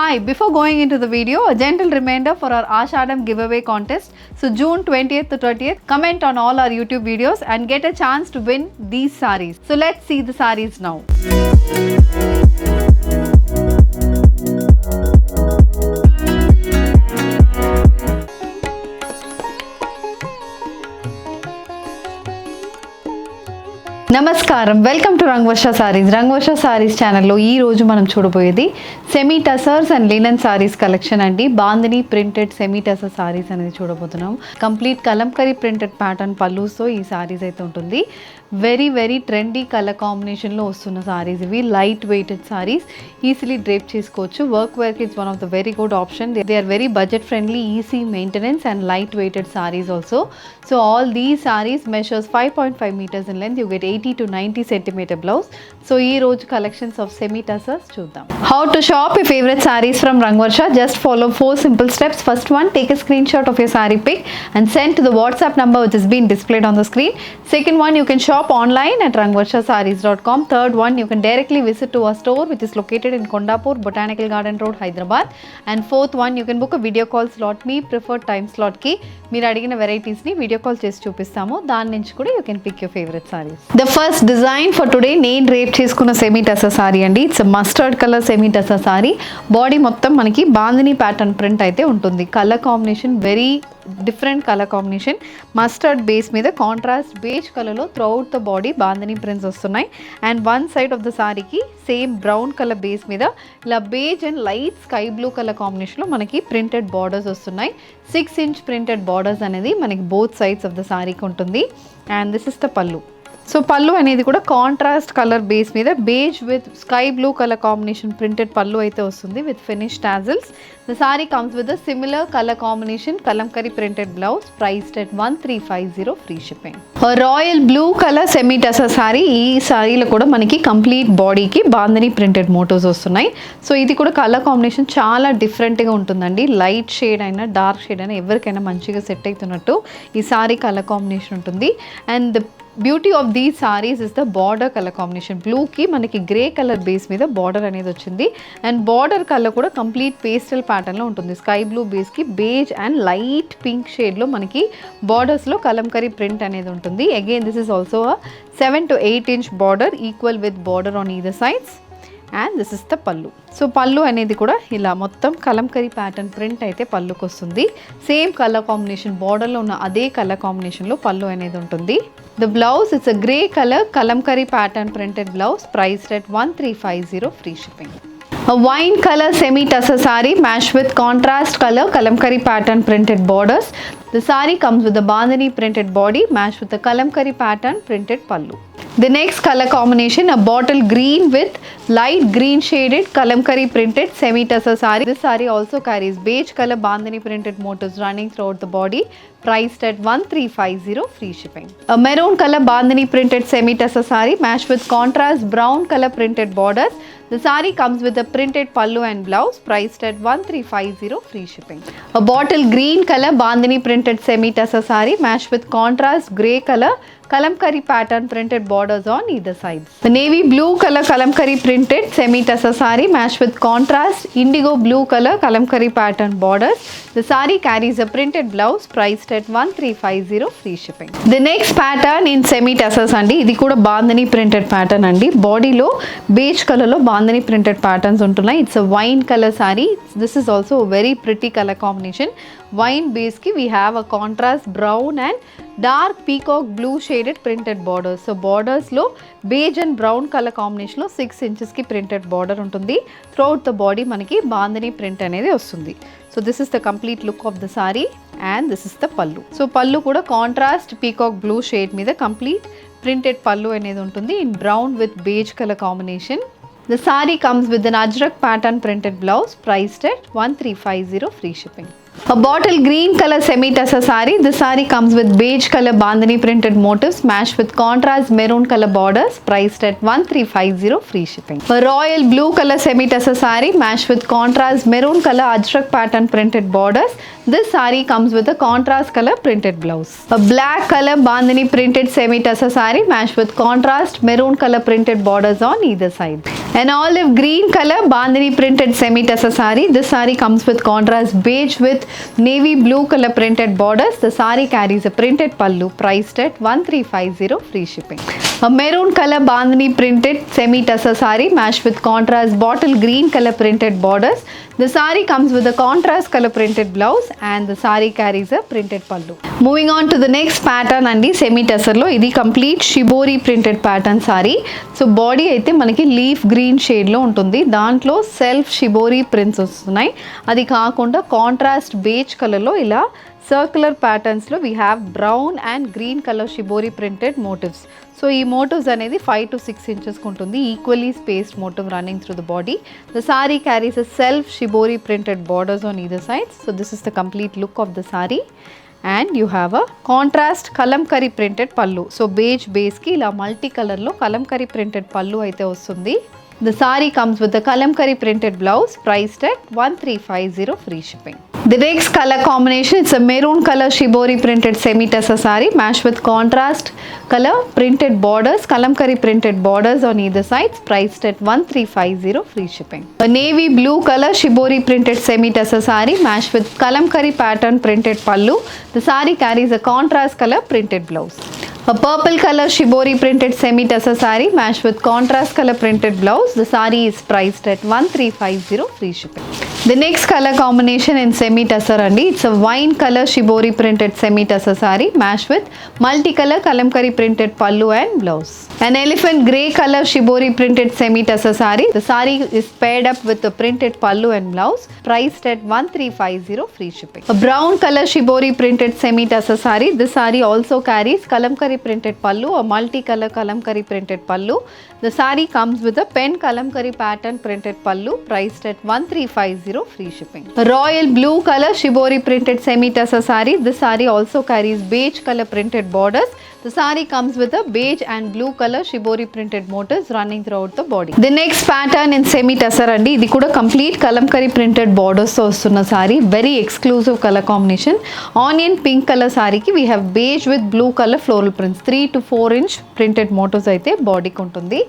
Hi, before going into the video, a gentle reminder for our Ashadam giveaway contest. So June 20th to 30th, comment on all our YouTube videos and get a chance to win these sarees. So let's see the sarees now. నమస్కారం, welcome to Rangavarsha saris. Rangavarsha saris ఛానల్లో ఈ రోజు మనం చూడబోయేది semi tussars and లినన్ saris collection అండి. Bandhani printed semi tussar saris అనేది చూడబోతున్నాం. Complete kalamkari printed pattern పల్లూస్తో ఈ సారీస్ అయితే ఉంటుంది. వెరీ ట్రెండీ కలర్ కాంబినేషన్లో వస్తున్న సారీస్ ఇవి. Light weighted sarees, easily drape చేసుకోవచ్చు. Work it's one of the very good option. They are very budget friendly, easy maintenance and light weighted sarees also. So all these sarees measures 5.5 meters in length. You get 80 to 90 centimeter blouse. So ee roju collections of semi tussers chuddam. How to shop your favorite sarees from Rangvarsha? Just follow 4 simple steps. First one, take a screenshot of your saree pic and send to the WhatsApp number which is being displayed on the screen. Second one, you can shop online at rangvarshasarees.com. Third one, you can directly visit to our store which is located in Kondapur, Botanical Garden Road, Hyderabad. And fourth one, you can book a video call slot. Me preferred time slot ki మీరు అడిగిన varieties ని video call చేసి చూపిస్తాము. దాని నుంచి కూడా you can pick your favourite sarees. The first design for today నేను drape చేసుకున్న సెమీ టసర్ సారీ అండి. It's mustard colour semi tussar saree. Body మొత్తం మనకి బాందిని ప్యాటర్న్ ప్రింట్ అయితే ఉంటుంది. Colour combination very different colour combination. Mustard base మీద కాంట్రాస్ట్ బేజ్ కలర్లో throughout the body bandhani prints వస్తున్నాయి. And one side of the సారీకి సేమ్ బ్రౌన్ కలర్ బేస్ మీద ఇలా beige and light sky blue కలర్ కాంబినేషన్లో మనకి ప్రింటెడ్ బార్డర్స్ వస్తున్నాయి. 6 inch ప్రింటెడ్ బార్డర్స్ అనేది మనకి బోత్ సైడ్స్ ఆఫ్ ద సారీకి ఉంటుంది. And this is the pallu. So పల్లు అనేది కూడా కాంట్రాస్ట్ కలర్ బేస్ మీద beige with sky blue colour combination printed పల్లు అయితే వస్తుంది with finish tassels. The sorry comes with a similar colour combination kalamkari printed blouse priced at 1350 free shipping. Royal blue colour semi tussar sorry. ఈ సారీలో కూడా మనకి complete బాడీకి bandhani printed మోటోస్ వస్తున్నాయి. So ఇది కూడా కలర్ కాంబినేషన్ చాలా డిఫరెంట్గా ఉంటుందండి. లైట్ షేడ్ అయినా డార్క్ షేడ్ అయినా ఎవరికైనా మంచిగా సెట్ అవుతున్నట్టు ఈ సారీ కలర్ కాంబినేషన్ ఉంటుంది. And the beauty of these sarees is the border colour combination. బ్లూకి మనకి గ్రే కలర్ బేస్ మీద బార్డర్ అనేది వచ్చింది. అండ్ బార్డర్ కలర్ కూడా కంప్లీట్ పేస్టల్ ప్యాటర్న్లో ఉంటుంది. స్కై బ్లూ బేస్కి బేజ్ అండ్ లైట్ పింక్ షేడ్లో మనకి బార్డర్స్లో కలంకరీ ప్రింట్ అనేది ఉంటుంది. Again this is also 7 to 8 inch border equal with border on either sides. And this is the pallu. So పల్లు అనేది కూడా ఇలా మొత్తం కలంకరీ ప్యాటర్న్ ప్రింట్ అయితే పల్లుకి వస్తుంది. సేమ్ కలర్ కాంబినేషన్ బార్డర్లో ఉన్న అదే కలర్ కాంబినేషన్లో పల్లు అనేది ఉంటుంది. The blouse it's a grey colour kalamkari pattern printed blouse priced at 1350 free shipping. A wine color semi tussar saree matched with contrast color kalamkari pattern printed borders. The saree comes with a bandhani printed body matched with a kalamkari pattern printed pallu. The next color combination, a bottle green with light green shaded kalamkari printed semi tussar saree. This saree also carries beige color bandhani printed motifs running throughout the body, priced at 1350 free shipping. A maroon color bandhani printed semi tussar saree matched with contrast brown color printed borders. The saree comes with a printed pallu and blouse, priced at 1350 free shipping. A bottle green color bandhani printed semi tussar saree matched with contrast grey color kalamkari pattern printed borders on either sides. The navy blue color kalamkari printed semi tussar saree matched with contrast indigo blue color kalamkari pattern borders. The saree carries a printed blouse priced at 1350 free shipping. The next pattern in semi tussars andi. Idi kuda bandhani printed pattern andi. Body lo beige color lo bandhani printed patterns untunayi. It's a wine color saree. This is also a very pretty color combination. Wine base ki we have a contrast brown and dark peacock blue shaded printed borders. So borders lo beige and brown color combination lo 6 inches ki printed border untundi. Throughout the body manaki bandhani print anedi vastundi. So this is the complete look of the saree and this is the pallu. So pallu kuda contrast peacock blue shade మీద complete printed pallu anedi untundi in brown with beige color combination. The saree comes with an ajrak pattern printed blouse priced at 1350 free shipping. A bottle green color semi tussar saree. This saree comes with beige color bandhani printed motifs matched with contrast maroon color borders priced at 1350 free shipping. A royal blue color semi tussar saree matched with contrast maroon color ajrak pattern printed borders. This saree comes with a contrast color printed blouse. A black color bandhani printed semi tussar saree matched with contrast maroon color printed borders on either side. An olive green color bandhani printed semi-tussar saree. This saree comes with contrast beige with navy blue color printed borders. The saree carries a printed pallu priced at 1350 free shipping. A maroon color bandhani printed semi-tussar saree matched with contrast bottle green color printed borders. The saree comes with a contrast color printed blouse and the saree carries a printed pallu. Moving on to the next pattern andi semi-tussar lo idi complete shibori printed pattern saree. So body అయితే మనకి leaf green షేడ్లో ఉంటుంది, దాంట్లో self shibori prints వస్తున్నాయి. అది కాకుండా contrast beige కలర్లో ఇలా సర్క్యులర్ ప్యాటర్న్స్లో we have brown and green colour shibori printed motifs. So ఈ మోటివ్స్ అనేది 5 to 6 ఇంచెస్కి ఉంటుంది, equally spaced motif running through the body. The saree carries a self shibori printed borders on either sides. So this is the complete look of the saree. And you have a contrast kalamkari printed pallu. So beige base ki ila multi color lo kalamkari printed pallu aithe vastundi. The saree comes with the kalamkari printed blouse priced at 1350 free shipping. The next color combination, it's a maroon color shibori printed semi-tussar saree matched with contrast color printed borders, kalamkari printed borders on either sides, priced at 1350 free shipping. A navy blue color shibori printed semi-tussar saree matched with kalamkari pattern printed pallu. The saree carries a contrast color printed blouse. A purple color shibori printed semi-tussar saree matched with contrast color printed blouse. The saree is priced at 1350 free shipping. The next color combination in semi-tussar andi, it's a wine color shibori printed semi-tussar saree matched with multicolor kalamkari printed pallu and blouse. An elephant grey color shibori printed semi-tussar saree. The saree is paired up with the printed pallu and blouse, priced at 1350 free shipping. A brown color shibori printed semi-tussar saree. This saree also carries kalamkari printed pallu, a multicolor kalamkari printed pallu. The saree comes with a pen kalamkari pattern printed pallu, priced at 1350 free shipping. A royal blue color shibori printed semi-tussar saree. This saree also carries beige color printed borders. The saree comes with a beige and blue color shibori printed motifs running throughout the body. The next pattern in semi-tussar andi, idi kuda complete kalamkari printed borders tho vastunna saree, very exclusive color combination. Onion pink color saree ki we have beige with blue color floral prints, 3 to 4 inch printed motifs aithe body ki untundi.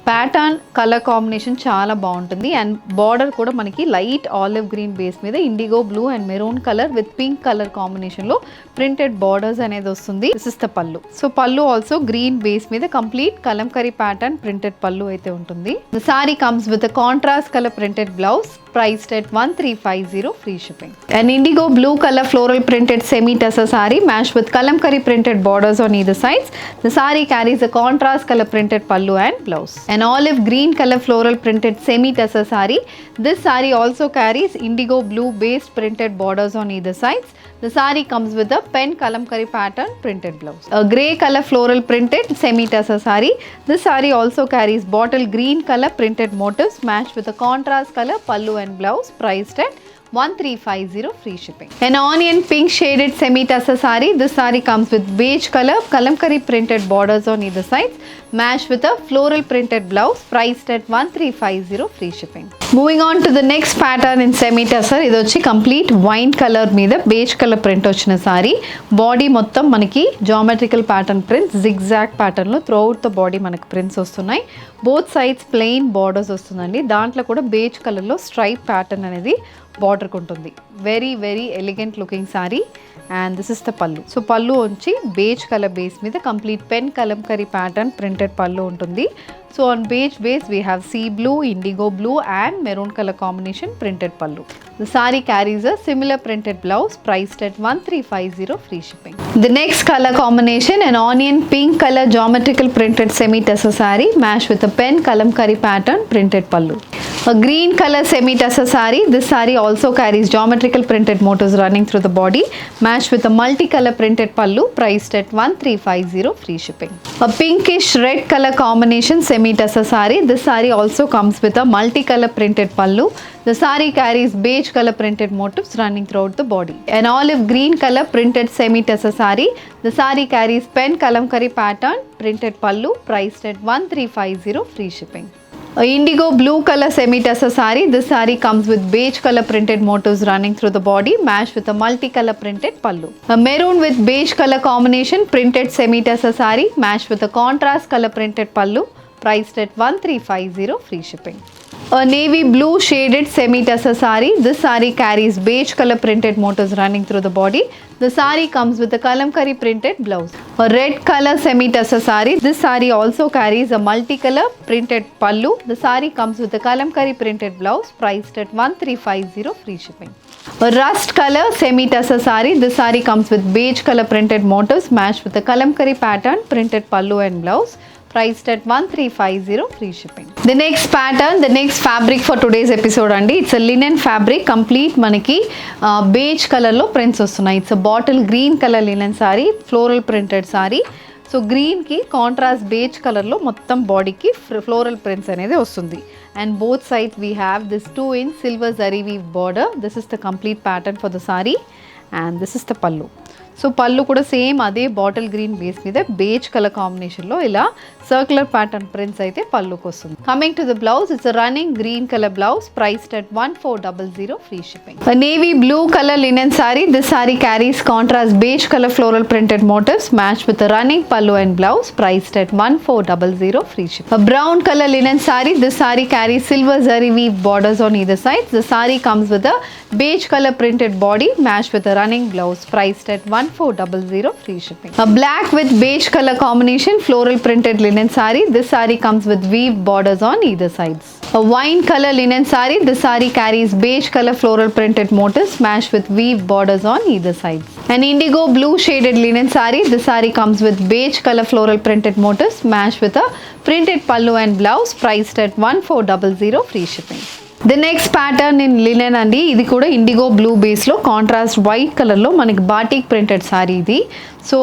Pattern colour combination చాలా బాగుంటుంది and border కూడా మనకి light olive green base మీద IndiGo blue and maroon colour with pink colour కాంబినేషన్లో printed borders అనేది వస్తుంది. This is the pallu. So పల్లు also green base మీద కంప్లీట్ కలంకరీ ప్యాటర్న్ ప్రింటెడ్ పల్లు అయితే ఉంటుంది. The sorry comes with contrast colour printed blouse priced at 1350 free shipping. An indigo blue color floral printed semi-tussar saree matched with kalamkari printed borders on either sides. The saree carries a contrast color printed pallu and blouse. An olive green color floral printed semi-tussar saree. This saree also carries indigo blue based printed borders on either sides. The saree comes with a pen kalamkari pattern printed blouse. A grey color floral printed semi-tussar saree. This saree also carries bottle green color printed motifs matched with a contrast color pallu and blouse, priced at 1350 free shipping. An onion pink shaded semi-tussar saree. This saree comes with beige color kalamkari printed borders on either sides, matched with a floral printed blouse, priced at 1350 free shipping. Moving on to the next pattern in semi-tussar, ఇది వచ్చి complete wine colour మీద beige colour print వచ్చిన sorry. Body మొత్తం మనకి geometrical pattern prints zigzag ప్యాటర్న్లో throughout the body మనకి prints వస్తున్నాయి. Both sides plain borders వస్తుందండి. దాంట్లో కూడా బేజ్ కలర్లో స్ట్రైప్ ప్యాటర్న్ అనేది బార్డర్కి ఉంటుంది. Very very elegant looking sorry and this is the pallu. So పల్లు వచ్చి బేజ్ కలర్ బేస్ మీద complete pen kalamkari pattern printed పల్లు ఉంటుంది. So on beige base we have sea blue, indigo blue and maroon color combination printed pallu. The saree carries a similar printed blouse, priced at 1350 free shipping. The next color combination, an onion pink color geometrical printed semi-tussar saree matched with a pen kalamkari pattern printed pallu. A green color semi-tussar saree. This saree also carries geometrical printed motifs running through the body, matched with a multicolor printed pallu, priced at 1350 free shipping. A pinkish red color combination semi-tussar saree. This saree also comes with a multicolor printed pallu. The saree carries beige color printed motifs running throughout the body. An olive green color printed semi-tussar saree. The saree carries pen kalamkari pattern printed pallu, priced at 1350 free shipping. A indigo blue color semi-tussar saree. This saree comes with beige color printed motifs running through the body, matched with a multicolor printed pallu. A maroon with beige color combination printed semi-tussar saree matched with a contrast color printed pallu, priced at 1350, free shipping. A navy blue shaded semi-tussar saree. This saree carries beige color printed motifs running through the body. The saree comes with a kalamkari printed blouse. A red color semi-tussar saree. This saree also carries a multicolor printed pallu. The saree comes with a kalamkari printed blouse, priced at 1350, free shipping. A rust color semi-tussar saree. This saree comes with beige color printed motifs matched with a kalamkari pattern printed pallu and blouse, priced at 1350, free shipping. The next pattern, the next fabric for today's episode andi, it's a linen fabric, complete manaki beige color lo prints vastunayi. It's a bottle green color linen saree, floral printed saree. So గ్రీన్కి contrast beige కలర్లో మొత్తం బాడీకి floral prints అనేది వస్తుంది. And both sides we have this 2-inch silver zari weave border. This is the complete pattern for the sari and this is the pallu. So pallu కూడా same అదే bottle green base మీద beige colour కాంబినేషన్లో ఇలా సర్క్యులర్ ప్యాటర్న్ ప్రింట్స్ అయితే పళ్ళుకి వస్తుంది. Coming to the blouse, it's running green colour blouse, priced at 1400, free shipping. Navy blue colour linen saree. This saree carries contrast beige colour floral printed motifs match with running pallu and blouse, priced at 1400, free shipping. Brown colour linen saree. This saree carries silver zari weave borders on either side. The saree comes with a beige color printed body matched with a running blouse, priced at 1400, free shipping. A black with beige color combination floral printed linen saree. This saree comes with weave borders on either sides. A wine color linen saree. This saree carries beige color floral printed motifs matched with weave borders on either side. An indigo blue shaded linen saree. This saree comes with beige color floral printed motifs matched with a printed pallu and blouse, priced at 1400, free shipping. The next pattern in linen అండి. ఇది కూడా indigo blue బేస్లో contrast white కలర్లో మనకి batik printed sari ఇది. So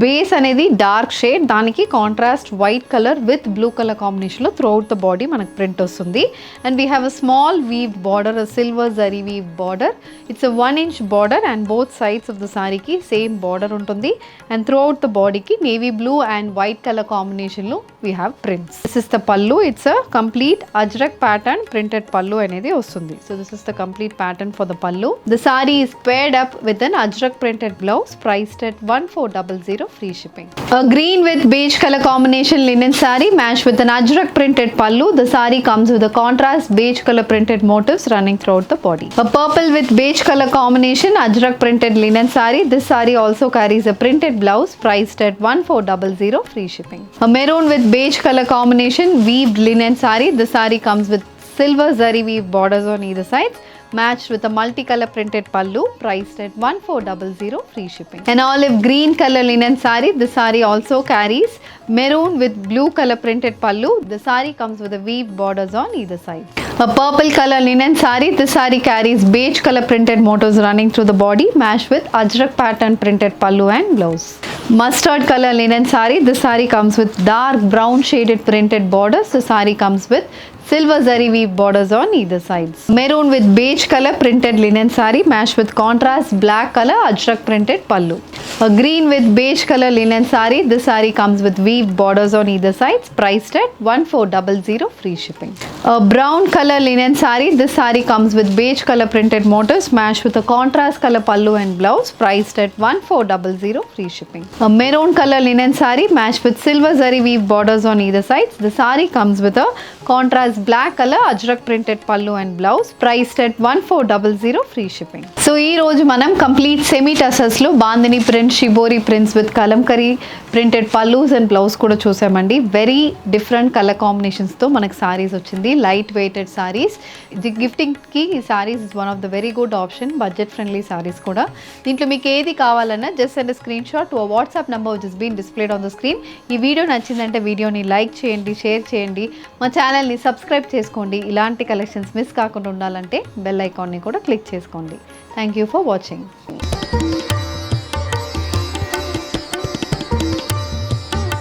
base అనేది dark shade, దానికి contrast white colour with blue కలర్ కాంబినేషన్లో త్రూఅవుట్ ద బాడీ మనకు ప్రింట్ వస్తుంది. And we have a small weave border, silver zari weave border. It's a 1-inch border and both sides of the శారీకి same border ఉంటుంది. And throughout the బాడీకి navy blue and white colour కాంబినేషన్లో we have prints. This is the pallu. It's a complete ajrak pattern printed pallu అనేది వస్తుంది. So this is the complete pattern for the pallu. The saree is paired up with an ajrak printed blouse, priced at 1400, free shipping. A green with beige color combination linen saree matched with an ajrak printed pallu. The saree comes with a contrast beige color printed motifs running throughout the body. A purple with beige color combination ajrak printed linen saree. This saree also carries a printed blouse, priced at 1400, free shipping. A maroon with beige color combination weaved linen saree. The saree comes with silver zari weave borders on either sides, matched with a multicolor printed pallu, priced at 1400, free shipping. An olive green color linen saree. The saree also carries maroon with blue color printed pallu. The saree comes with a weave borders on either side. A purple color linen saree. This saree carries beige color printed motifs running through the body, matched with ajrak pattern printed pallu and blouse. Mustard color linen saree. This saree comes with dark brown shaded printed borders. The saree comes with silver zari weave borders on either sides. Maroon with beige color printed linen saree matched with contrast black color ajrak printed pallu. A green with beige color linen saree. This saree comes with weave borders on either sides, priced at 1400, free shipping. A brown color linen saree. This saree comes with beige color printed motifs matched with a contrast color pallu and blouse, priced at 1400, free shipping. A maroon color linen saree matched with silver zari weave borders on either sides. The saree comes with a contrast black color ajrak printed pallu and blouse, priced at 1400, free shipping. So ee roju manam complete semi tussars lo bandhani print, shibori prints with kalamkari printed pallus and blouse kuda chusamandi. Very different color combinations tho manaku sarees ochindi, light weighted sarees. The gifting ki ee sarees is one of the very good option, budget friendly sarees kuda. Dintlo meeku edi kavalana just send a screenshot to a WhatsApp number which is being displayed on the screen. Ee video nachindante video ni like cheyandi, share cheyandi, ma channel ni subscribe చేసుకోండి. ఇలాంటి collections miss కాకుండా ఉండాలంటే bell ఐకాన్ని కూడా click చేసుకోండి. Thank you for watching.